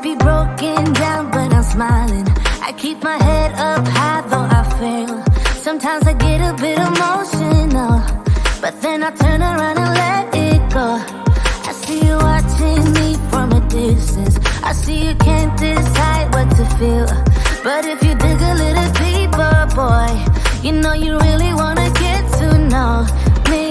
be broken down, but I'm smiling. I keep my head up high, though I fail. Sometimes I get a bit emotional, but then I turn around and let it go. I see you watching me from a distance. I see you can't decide what to feel, but if you dig a little deeper, boy, you know you really wanna get to know me.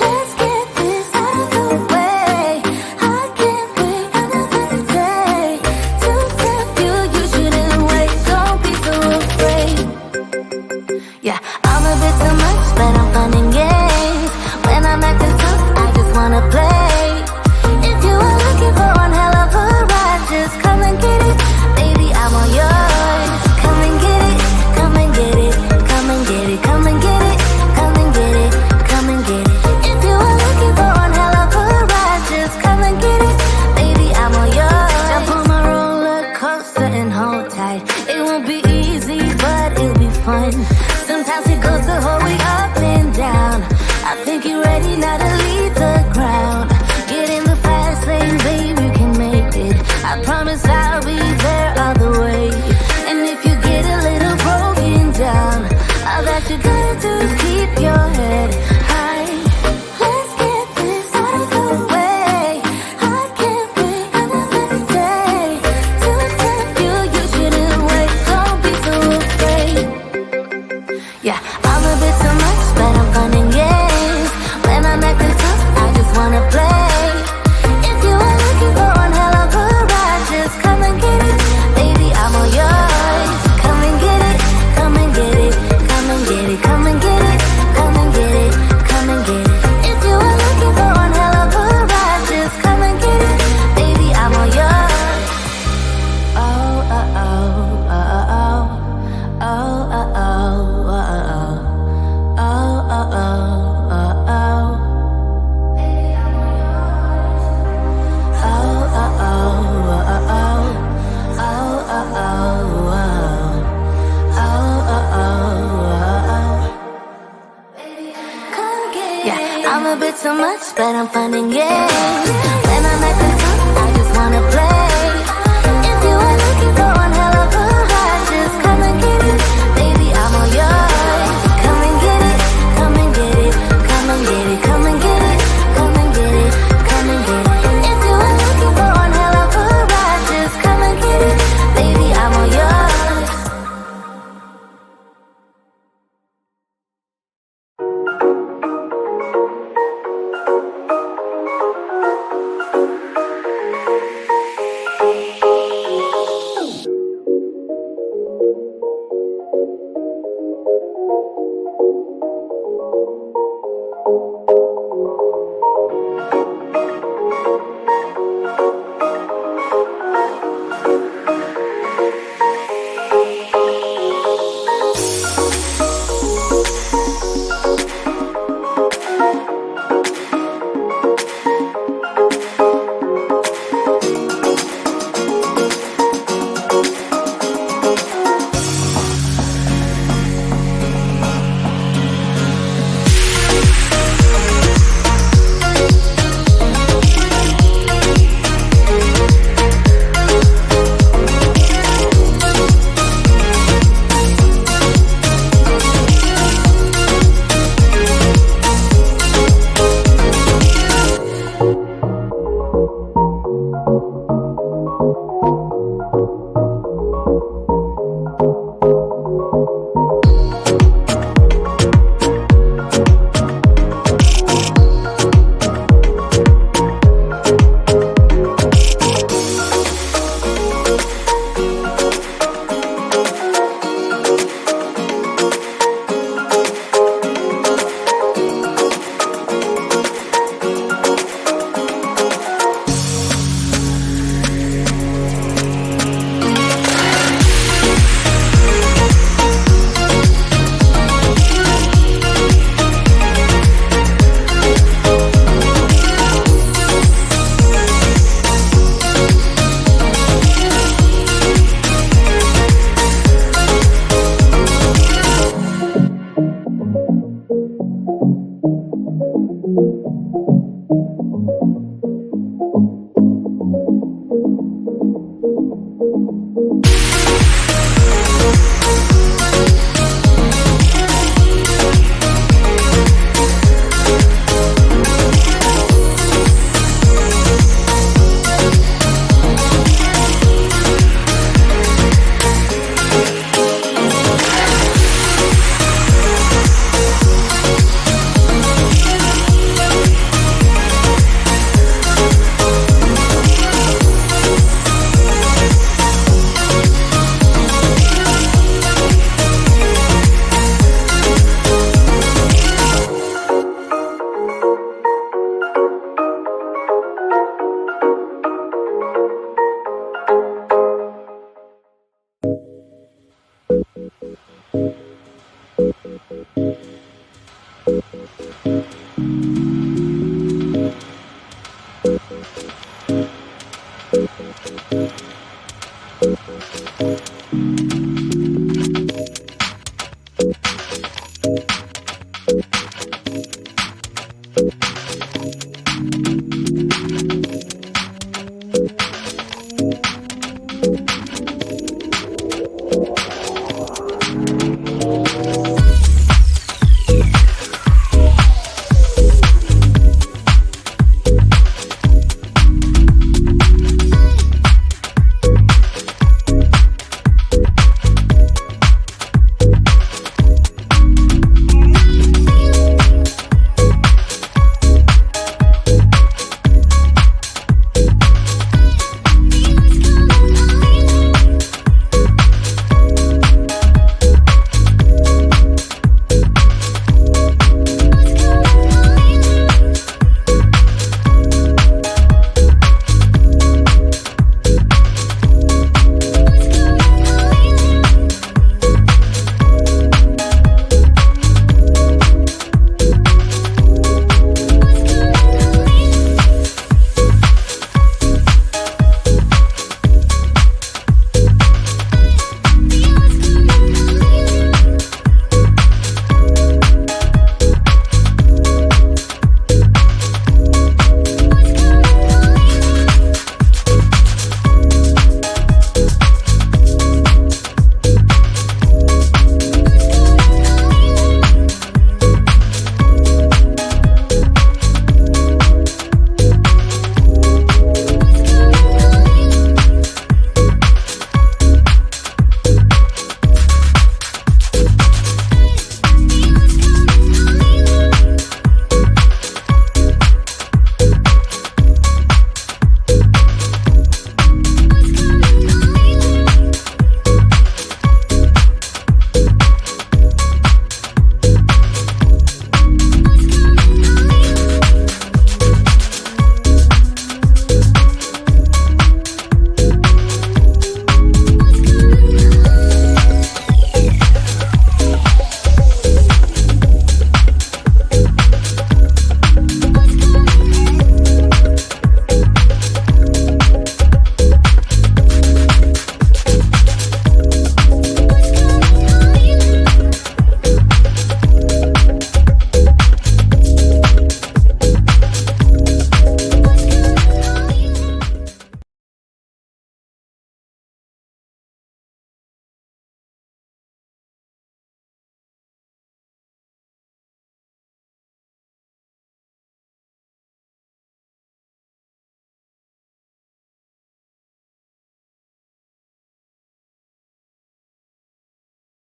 Let's get this out of the way. I can't wait another day to tell you you shouldn't wait. Don't be so afraid. Yeah, I'm a bit too much, but I'm fun and games. When I'm acting tough, I just wanna play. If you are looking for one hell of a ride, just come and get it. Baby, I'm all yours. Come and get it, come and get it, come and get it, come and get it, come and get it, come and get it. If you are looking for one hell of a ride, just come and get it. Baby, I'm all yours. Jump on my roller coaster and hold tight. It won't be easy, but it'll be fun. Sometimes it goes the whole way up and down. I think you're ready now to leave the ground. Get in the fast lane, baby, you can make it. I promise I'll be there all the way. And if you get a little broken down, all that you gotta do is keep your head high. Let's get this out of the way. I can't wait another day to tell you you shouldn't wait. Don't be so afraid. Yeah, I'm a bit too much, but I'm fun and games. When I'm acting tough, I just wanna play. If you are looking for one hell of a ride, just come and get it. Baby, I'm all yours. Come and get it, come and get it, come and get it, come and get it, come and get it, come and get it. If you are looking for one hell of a ride, just come and get it. Baby, I'm all yours. Oh, oh, oh, oh, oh, oh, oh, oh, oh, oh, oh, oh, oh. I'm a bit too much, but I'm fun and games. When I'm acting tough, I just wanna play.